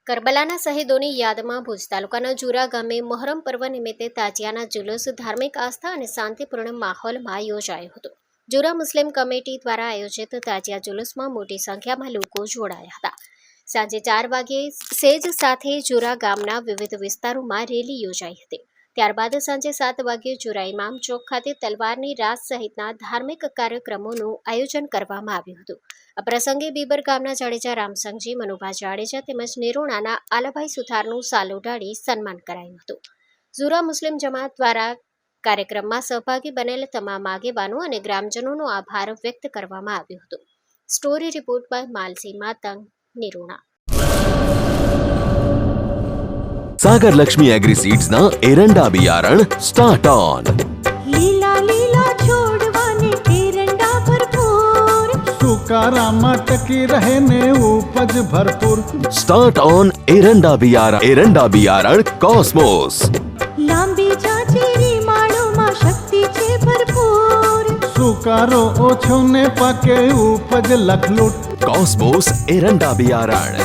કરબલાના શહીદોની યાદમાં ભુજ તાલુકાના જુરા ગામે મોહરમ પર્વ નિમિત્તે તાજિયાના જુલુસ ધાર્મિક આસ્થા અને શાંતિપૂર્ણ માહોલમાં યોજાયો હતો। જુરા મુસ્લિમ કમિટી દ્વારા આયોજિત તાજિયા જુલુસમાં મોટી સંખ્યામાં લોકો જોડાયા હતા। સાંજે 4 વાગ્યે સેજ સાથે જુરા ગામના વિવિધ વિસ્તારોમાં રેલી યોજાઈ હતી। ત્યારબાદ સાંજે 7 વાગ્યે જુરા ઇમામ ચોક ખાતે તલવારની રાસ સહિતના ધાર્મિક કાર્યક્રમોનું આયોજન કરવામાં આવ્યું હતું। આ પ્રસંગે બીબર ગામના જાડેજા રામસંગજી, મનુભા જાડેજા તેમજ નિરોણાના આલાભાઈ સુથારનું સાલ ઉડાડી સન્માન કરાયું હતું। ઝુરા મુસ્લિમ જમાત દ્વારા કાર્યક્રમમાં સહભાગી બનેલ તમામ આગેવાનો અને ગ્રામજનોનો આભાર વ્યક્ત કરવામાં આવ્યો હતો। Story report by Malsi Matang, Nirona. Sagar Lakshmi agri seeds ना एरंडा बियारण स्टार्ट ऑन। लीला लीला छोड़वाने एरंडा भरपूर, सुकारामा टकी रहे ने उपज भरपूर। स्टार्ट ऑन एरंडा बियारण कॉस्मोस। लांबी जाचेरी माळो में शक्ति छे भरपूर, सुकारो ओछो ने पाके उपज लखलूट। कॉस्मोस एरंडा बियारण।